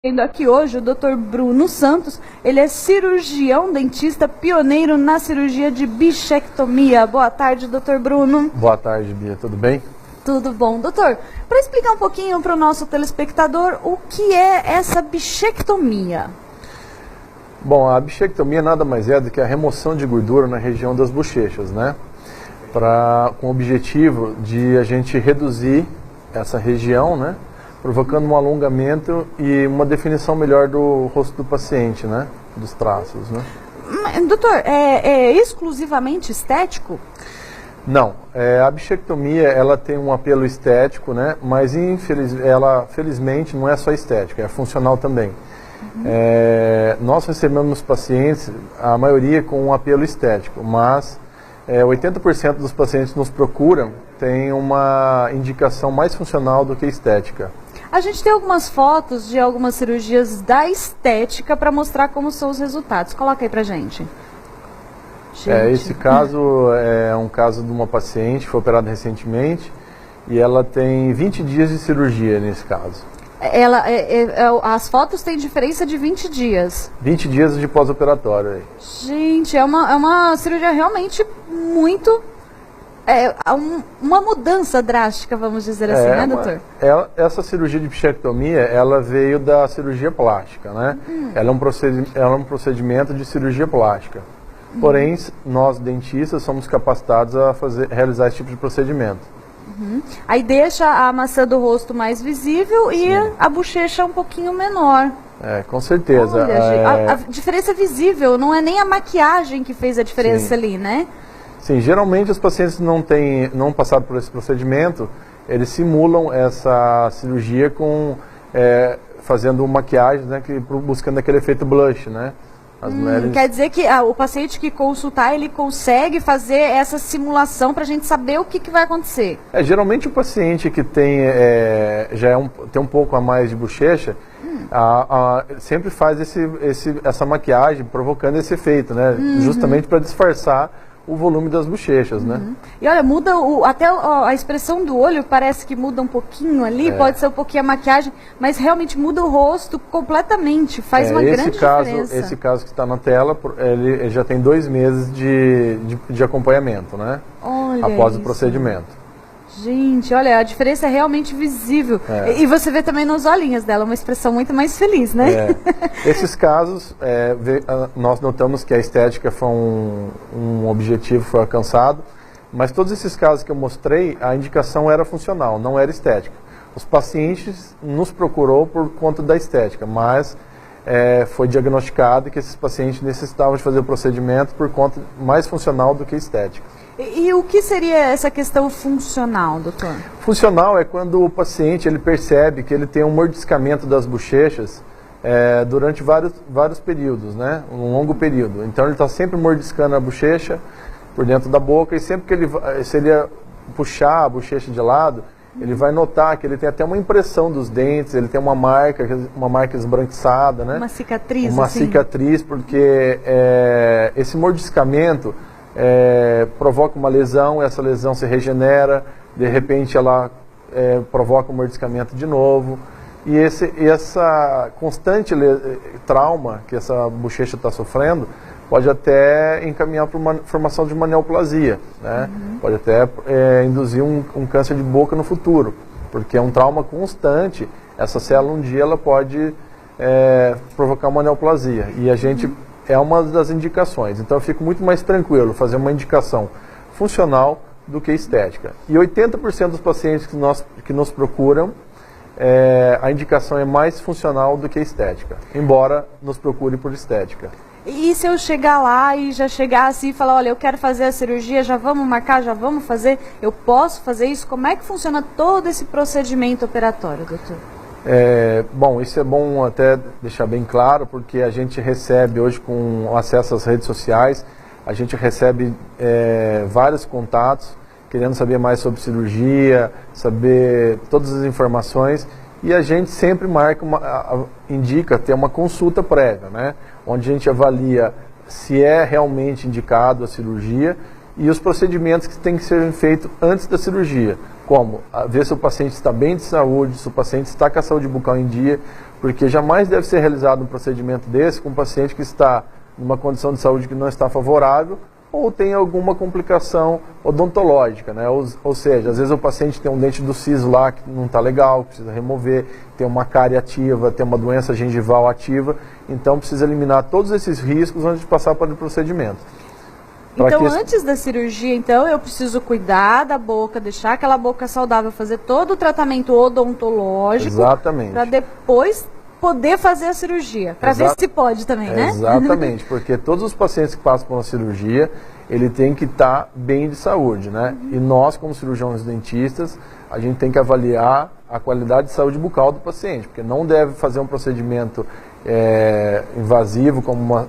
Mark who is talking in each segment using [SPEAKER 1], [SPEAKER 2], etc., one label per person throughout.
[SPEAKER 1] Tendo aqui hoje o Dr. Bruno Santos, ele é cirurgião dentista pioneiro na cirurgia de bichectomia. Boa tarde, Dr. Bruno.
[SPEAKER 2] Boa tarde, Bia, tudo bem?
[SPEAKER 1] Tudo bom. Doutor, para explicar um pouquinho para o nosso telespectador o que é essa bichectomia?
[SPEAKER 2] Bom, a bichectomia nada mais é do que a remoção de gordura na região das bochechas, né? Com o objetivo de a gente reduzir essa região, né? Provocando um alongamento e uma definição melhor do rosto do paciente, né? Dos traços, né?
[SPEAKER 1] Doutor, é exclusivamente estético?
[SPEAKER 2] Não, a bichectomia ela tem um apelo estético, né? Mas ela felizmente não é só estética, é funcional também. Nós recebemos pacientes, a maioria com um apelo estético, mas 80% dos pacientes que nos procuram tem uma indicação mais funcional do que estética.
[SPEAKER 1] A gente tem algumas fotos de algumas cirurgias da estética para mostrar como são os resultados. Coloca aí pra gente.
[SPEAKER 2] Esse caso é um caso de uma paciente que foi operada recentemente e ela tem 20 dias de cirurgia nesse caso.
[SPEAKER 1] As fotos têm diferença de 20 dias.
[SPEAKER 2] 20 dias de pós-operatório.
[SPEAKER 1] Gente, é uma cirurgia realmente muito... uma mudança drástica, vamos dizer assim, né, doutor?
[SPEAKER 2] Essa cirurgia de bichectomia, ela veio da cirurgia plástica, né? Ela é um procedimento de cirurgia plástica. Porém, nós dentistas somos capacitados a realizar esse tipo de procedimento.
[SPEAKER 1] Aí deixa a maçã do rosto mais visível e a bochecha um pouquinho menor.
[SPEAKER 2] Com certeza.
[SPEAKER 1] Olha, a diferença é visível, não é nem a maquiagem que fez a diferença ali, né?
[SPEAKER 2] Sim, geralmente os pacientes que não passaram por esse procedimento, eles simulam essa cirurgia fazendo maquiagem, né, buscando aquele efeito blush, né? As mulheres...
[SPEAKER 1] Quer dizer que o paciente que consultar, ele consegue fazer essa simulação para a gente saber o que vai acontecer?
[SPEAKER 2] Geralmente o paciente que tem um pouco a mais de bochecha, sempre faz essa maquiagem provocando esse efeito, né? Justamente para disfarçar o volume das bochechas, né?
[SPEAKER 1] E olha, muda até a expressão do olho, parece que muda um pouquinho ali, pode ser um pouquinho a maquiagem, mas realmente muda o rosto completamente, faz uma grande diferença.
[SPEAKER 2] Esse caso que está na tela, ele já tem 2 meses de acompanhamento, né?
[SPEAKER 1] Olha
[SPEAKER 2] após
[SPEAKER 1] isso.
[SPEAKER 2] O procedimento.
[SPEAKER 1] Gente, olha, a diferença é realmente visível. E você vê também nos olhinhos dela uma expressão muito mais feliz, né?
[SPEAKER 2] Esses casos, nós notamos que a estética foi um objetivo que foi alcançado, mas todos esses casos que eu mostrei, a indicação era funcional, não era estética. Os pacientes nos procurou por conta da estética, mas foi diagnosticado que esses pacientes necessitavam de fazer o procedimento por conta mais funcional do que estética.
[SPEAKER 1] E o que seria essa questão funcional, doutor?
[SPEAKER 2] Funcional é quando o paciente ele percebe que ele tem um mordiscamento das bochechas durante vários períodos, né? Um longo período. Então ele está sempre mordiscando a bochecha por dentro da boca e sempre que se ele puxar a bochecha de lado, ele vai notar que ele tem até uma impressão dos dentes, ele tem uma marca esbranquiçada, né?
[SPEAKER 1] Uma cicatriz,
[SPEAKER 2] Uma cicatriz, porque esse mordiscamento provoca uma lesão, essa lesão se regenera, de repente ela provoca um mordiscamento de novo. E essa constante trauma que essa bochecha está sofrendo pode até encaminhar para uma formação de uma neoplasia, né? Pode até induzir um câncer de boca no futuro, porque é um trauma constante. Essa célula um dia ela pode provocar uma neoplasia e a gente é uma das indicações. Então eu fico muito mais tranquilo fazer uma indicação funcional do que estética. E 80% dos pacientes que nos procuram, a indicação é mais funcional do que estética, embora nos procure por estética.
[SPEAKER 1] E se eu chegar lá e já chegar assim e falar, olha, eu quero fazer a cirurgia, já vamos marcar, já vamos fazer, eu posso fazer isso? Como é que funciona todo esse procedimento operatório, doutor?
[SPEAKER 2] Bom, isso é bom até deixar bem claro, porque a gente recebe hoje, com acesso às redes sociais, a gente recebe vários contatos, querendo saber mais sobre cirurgia, saber todas as informações, e a gente sempre indica ter uma consulta prévia, né? Onde a gente avalia se é realmente indicado a cirurgia e os procedimentos que têm que ser feitos antes da cirurgia. Como? Ver se o paciente está bem de saúde, se o paciente está com a saúde bucal em dia, porque jamais deve ser realizado um procedimento desse com um paciente que está numa condição de saúde que não está favorável ou tem alguma complicação odontológica, né? Ou seja, às vezes o paciente tem um dente do siso lá que não está legal, precisa remover, tem uma cárie ativa, tem uma doença gengival ativa, então precisa eliminar todos esses riscos antes de passar para o procedimento.
[SPEAKER 1] Então, antes da cirurgia, então, eu preciso cuidar da boca, deixar aquela boca saudável, fazer todo o tratamento odontológico.
[SPEAKER 2] Exatamente.
[SPEAKER 1] Para depois poder fazer a cirurgia. Para ver se pode também, né?
[SPEAKER 2] Exatamente, porque todos os pacientes que passam por uma cirurgia, ele tem que estar bem de saúde, né? E nós, como cirurgiões dentistas, a gente tem que avaliar a qualidade de saúde bucal do paciente, porque não deve fazer um procedimento invasivo como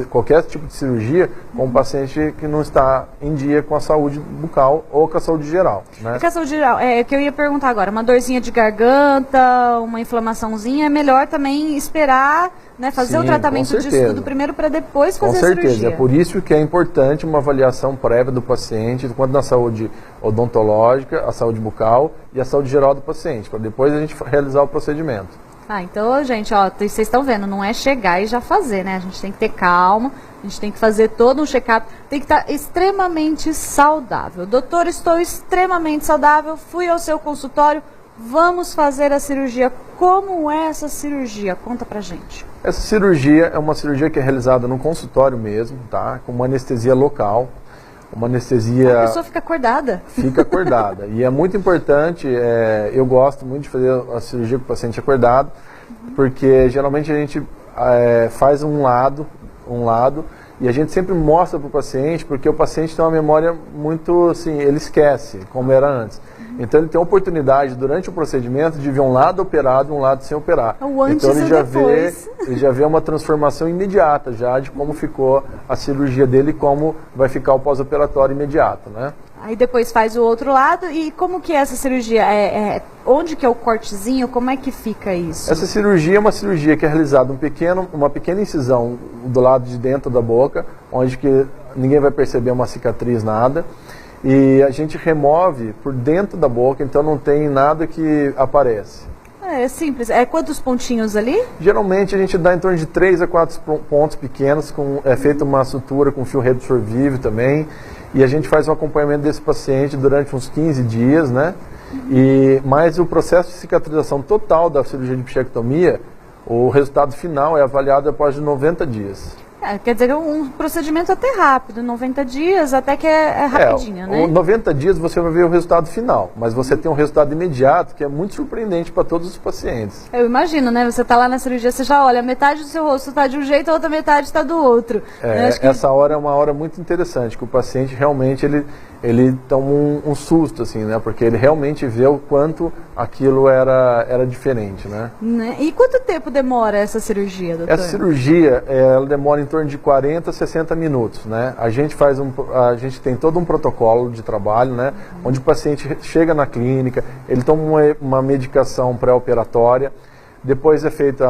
[SPEAKER 2] qualquer tipo de cirurgia com um paciente que não está em dia com a saúde bucal ou com a saúde geral, né?
[SPEAKER 1] Com a saúde geral, é que eu ia perguntar agora, uma dorzinha de garganta, uma inflamaçãozinha, é melhor também esperar, né, fazer o tratamento disso tudo primeiro para depois fazer a cirurgia. Com certeza,
[SPEAKER 2] é por isso que é importante uma avaliação prévia do paciente, quanto na saúde odontológica, a saúde bucal e a saúde geral do paciente, para depois a gente realizar o procedimento.
[SPEAKER 1] Então, gente, ó, vocês estão vendo, não é chegar e já fazer, né? A gente tem que ter calma, a gente tem que fazer todo um check-up, tem que estar extremamente saudável. Doutor, estou extremamente saudável, fui ao seu consultório, vamos fazer a cirurgia. Como é essa cirurgia? Conta pra gente.
[SPEAKER 2] Essa cirurgia é uma cirurgia que é realizada no consultório mesmo, tá? Com uma anestesia local. Uma anestesia...
[SPEAKER 1] A pessoa fica acordada.
[SPEAKER 2] Fica acordada. E é muito importante, eu gosto muito de fazer a cirurgia com o paciente acordado, porque geralmente a gente faz um lado, e a gente sempre mostra para o paciente, porque o paciente tem uma memória muito, assim, ele esquece como era antes. Então ele tem a oportunidade, durante o procedimento, de ver um lado operado e um lado sem operar.
[SPEAKER 1] O antes
[SPEAKER 2] então
[SPEAKER 1] ele
[SPEAKER 2] já vê uma transformação imediata já de como ficou a cirurgia dele e como vai ficar o pós-operatório imediato, né?
[SPEAKER 1] Aí depois faz o outro lado. E como que é essa cirurgia? Onde que é o cortezinho? Como é que fica isso?
[SPEAKER 2] Essa cirurgia é uma cirurgia que é realizada uma pequena incisão do lado de dentro da boca, onde que ninguém vai perceber uma cicatriz, nada. E a gente remove por dentro da boca, então não tem nada que aparece.
[SPEAKER 1] É simples. Quantos pontinhos ali?
[SPEAKER 2] Geralmente a gente dá em torno de 3 a 4 pontos pequenos, é feita uma sutura com fio reabsorvível também, e a gente faz um acompanhamento desse paciente durante uns 15 dias, né? Mas o processo de cicatrização total da cirurgia de bichectomia, o resultado final é avaliado após 90 dias.
[SPEAKER 1] Quer dizer, um procedimento até rápido, 90 dias até que é rapidinho, né?
[SPEAKER 2] 90 dias você vai ver o resultado final, mas você tem um resultado imediato que é muito surpreendente para todos os pacientes.
[SPEAKER 1] Eu imagino, né? Você está lá na cirurgia, você já olha, metade do seu rosto está de um jeito, a outra metade está do outro.
[SPEAKER 2] Essa hora é uma hora muito interessante, que o paciente realmente ele toma um susto, assim, né? Porque ele realmente vê o quanto aquilo era diferente, né?
[SPEAKER 1] E quanto tempo demora essa cirurgia, doutor?
[SPEAKER 2] Essa cirurgia, ela demora em torno de 40 a 60 minutos, né? A gente tem todo um protocolo de trabalho, né? Onde o paciente chega na clínica, ele toma uma medicação pré-operatória, depois é feito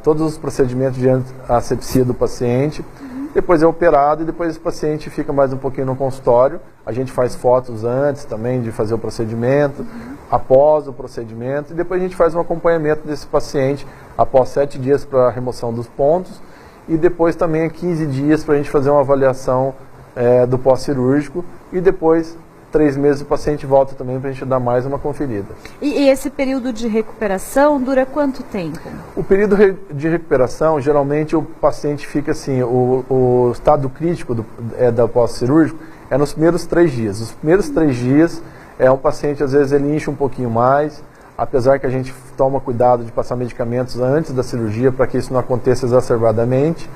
[SPEAKER 2] todos os procedimentos de asepsia do paciente, depois é operado e depois esse paciente fica mais um pouquinho no consultório. A gente faz fotos antes também de fazer o procedimento, após o procedimento, e depois a gente faz um acompanhamento desse paciente após 7 dias para a remoção dos pontos e depois também 15 dias para a gente fazer uma avaliação do pós-cirúrgico e depois 3 meses o paciente volta também para a gente dar mais uma conferida.
[SPEAKER 1] E esse período de recuperação dura quanto tempo?
[SPEAKER 2] O período de recuperação, geralmente o paciente fica assim, o estado crítico da pós-cirúrgico é nos primeiros 3 dias. Os primeiros 3 dias um paciente, às vezes, ele incha um pouquinho mais, apesar que a gente toma cuidado de passar medicamentos antes da cirurgia para que isso não aconteça exacerbadamente,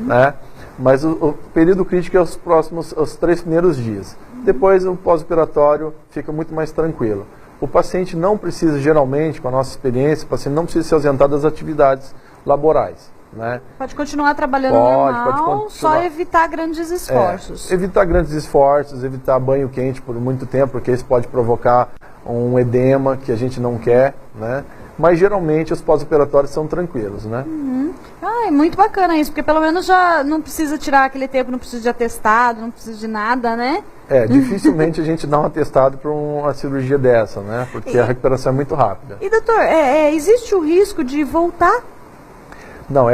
[SPEAKER 2] né? Mas o período crítico é os 3 primeiros dias. Depois, o pós-operatório fica muito mais tranquilo. O paciente não precisa, geralmente, com a nossa experiência, o paciente não precisa se ausentar das atividades laborais, né?
[SPEAKER 1] Pode continuar trabalhando normal, só evitar grandes esforços.
[SPEAKER 2] Evitar grandes esforços, evitar banho quente por muito tempo, porque isso pode provocar um edema que a gente não quer, né? mas geralmente os pós-operatórios são tranquilos, né?
[SPEAKER 1] É muito bacana isso, porque pelo menos já não precisa tirar aquele tempo, não precisa de atestado, não precisa de nada, né?
[SPEAKER 2] Dificilmente a gente dá um atestado para uma cirurgia dessa, né? Porque a recuperação é muito rápida.
[SPEAKER 1] E doutor, existe o risco de voltar?
[SPEAKER 2] Não,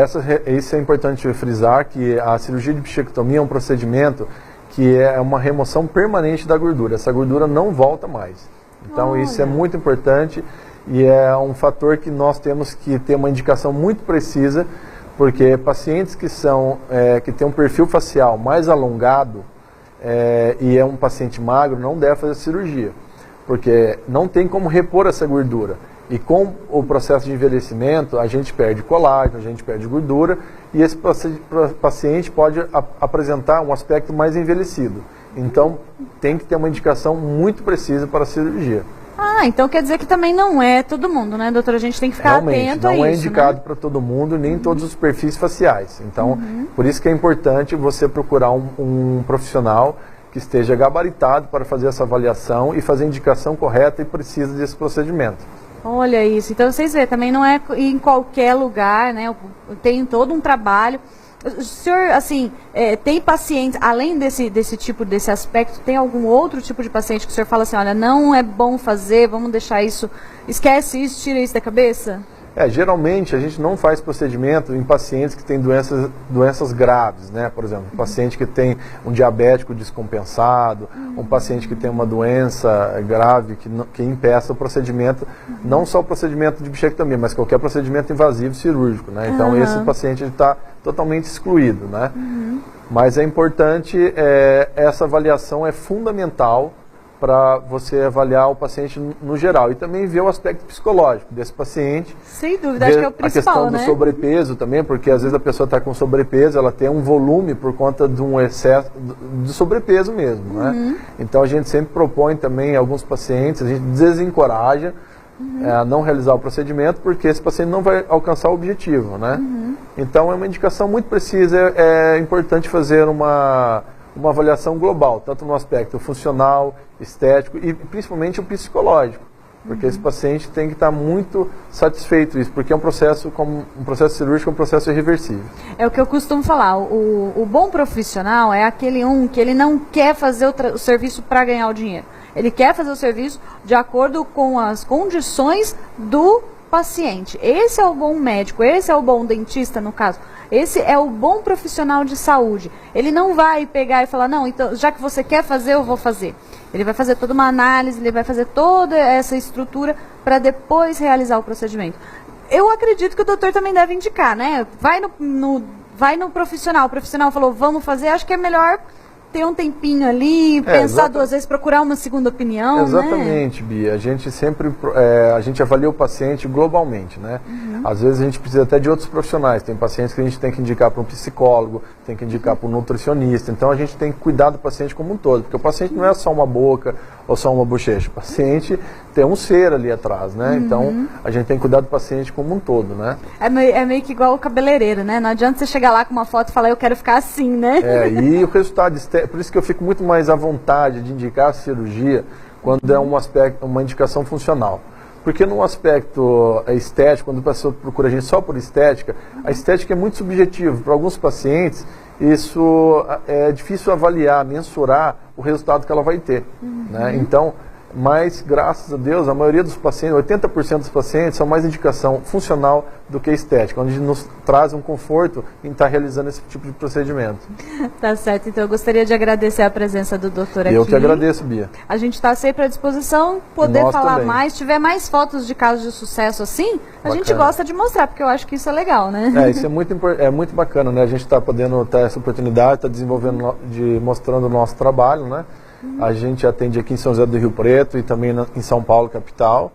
[SPEAKER 2] isso é importante frisar, que a cirurgia de bichectomia é um procedimento que é uma remoção permanente da gordura. Essa gordura não volta mais. Então isso é muito importante e é um fator que nós temos que ter uma indicação muito precisa, porque pacientes que têm um perfil facial mais alongado e é um paciente magro não deve fazer cirurgia, porque não tem como repor essa gordura. E com o processo de envelhecimento, a gente perde colágeno, a gente perde gordura, e esse paciente pode apresentar um aspecto mais envelhecido. Então, tem que ter uma indicação muito precisa para a cirurgia.
[SPEAKER 1] Então quer dizer que também não é todo mundo, né, doutora? A gente tem que ficar atento a isso,
[SPEAKER 2] não é indicado para todo mundo, nem todos os perfis faciais. Então, por isso que é importante você procurar um profissional que esteja gabaritado para fazer essa avaliação e fazer a indicação correta e precisa desse procedimento.
[SPEAKER 1] Olha isso, então vocês veem, também não é em qualquer lugar, né? Tem todo um trabalho. O senhor, assim, tem pacientes, além desse aspecto, tem algum outro tipo de paciente que o senhor fala assim, olha, não é bom fazer, vamos deixar isso, esquece isso, tira isso da cabeça?
[SPEAKER 2] Geralmente a gente não faz procedimento em pacientes que têm doenças graves, né? Por exemplo, um paciente que tem um diabético descompensado, um paciente que tem uma doença grave que impeça o procedimento, não só o procedimento de bichectomia, mas qualquer procedimento invasivo cirúrgico, né? Então esse paciente está totalmente excluído, né? Mas é importante, essa avaliação é fundamental para você avaliar o paciente no geral e também ver o aspecto psicológico desse paciente.
[SPEAKER 1] Sem dúvida, acho que é o principal,
[SPEAKER 2] a questão do sobrepeso também, porque às vezes a pessoa está com sobrepeso, ela tem um volume por conta de um excesso de sobrepeso mesmo, né? Então a gente sempre propõe também alguns pacientes, a gente desencoraja a não realizar o procedimento, porque esse paciente não vai alcançar o objetivo, né? Então é uma indicação muito precisa, é importante fazer uma avaliação global, tanto no aspecto funcional, estético e principalmente o psicológico, porque esse paciente tem que estar muito satisfeito isso, porque é um processo cirúrgico, é um processo irreversível. É
[SPEAKER 1] o que eu costumo falar, o bom profissional é aquele que ele não quer fazer o serviço para ganhar o dinheiro, ele quer fazer o serviço de acordo com as condições do paciente. Esse é o bom médico, esse é o bom dentista, no caso. Esse é o bom profissional de saúde. Ele não vai pegar e falar, não, então, já que você quer fazer, eu vou fazer. Ele vai fazer toda uma análise, ele vai fazer toda essa estrutura para depois realizar o procedimento. Eu acredito que o doutor também deve indicar, né? Vai no profissional. O profissional falou, vamos fazer, acho que é melhor ter um tempinho ali, pensar duas vezes, procurar uma segunda opinião,
[SPEAKER 2] exatamente, né? Bia. A gente sempre a gente avalia o paciente globalmente, né? Às vezes a gente precisa até de outros profissionais. Tem pacientes que a gente tem que indicar para um psicólogo, tem que indicar para um nutricionista. Então a gente tem que cuidar do paciente como um todo, porque o paciente não é só uma boca ou só uma bochecha. O paciente tem um ser ali atrás, né? Então a gente tem que cuidar do paciente como um todo, né?
[SPEAKER 1] É meio que igual o cabeleireiro, né? Não adianta você chegar lá com uma foto e falar, eu quero ficar assim, né?
[SPEAKER 2] E o resultado por isso que eu fico muito mais à vontade de indicar a cirurgia quando é uma indicação funcional. Porque no aspecto estético, quando a pessoa procura a gente só por estética, a estética é muito subjetiva. Para alguns pacientes, isso é difícil avaliar, mensurar o resultado que ela vai ter, né? Então, mas graças a Deus, a maioria dos pacientes, 80% dos pacientes, são mais indicação funcional do que estética, onde nos traz um conforto em estar realizando esse tipo de procedimento.
[SPEAKER 1] Tá certo, então eu gostaria de agradecer a presença do doutor aqui.
[SPEAKER 2] Eu que agradeço, Bia.
[SPEAKER 1] A gente está sempre à disposição, poder
[SPEAKER 2] Nós
[SPEAKER 1] falar
[SPEAKER 2] também.
[SPEAKER 1] mais, se tiver mais fotos de casos de sucesso assim, a gente gosta de mostrar, porque eu acho que isso é legal, né?
[SPEAKER 2] Isso é muito bacana, né? A gente está podendo ter essa oportunidade, está desenvolvendo, mostrando o nosso trabalho, né? A gente atende aqui em São José do Rio Preto e também em São Paulo, capital.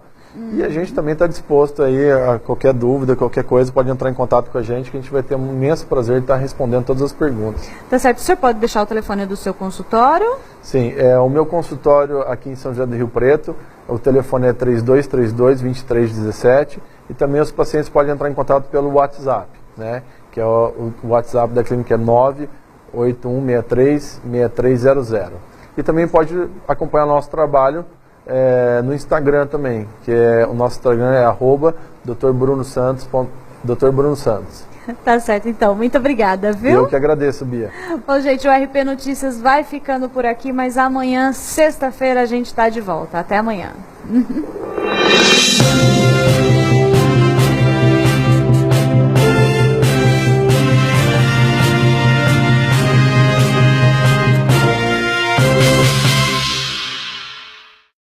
[SPEAKER 2] E a gente também está disposto aí a qualquer dúvida, qualquer coisa, pode entrar em contato com a gente, que a gente vai ter um imenso prazer de estar respondendo todas as perguntas.
[SPEAKER 1] Tá certo. O senhor pode deixar o telefone do seu consultório?
[SPEAKER 2] Sim, o meu consultório aqui em São José do Rio Preto, o telefone é 3232-2317 e também os pacientes podem entrar em contato pelo WhatsApp, né? Que é o WhatsApp da clínica é 98163-6300. E também pode acompanhar o nosso trabalho no Instagram também, que o nosso Instagram é Dr. Bruno Santos. Dr. Bruno Santos.
[SPEAKER 1] Tá certo, então. Muito obrigada, viu?
[SPEAKER 2] Eu que agradeço, Bia.
[SPEAKER 1] Bom, gente, o RP Notícias vai ficando por aqui, mas amanhã, sexta-feira, a gente está de volta. Até amanhã.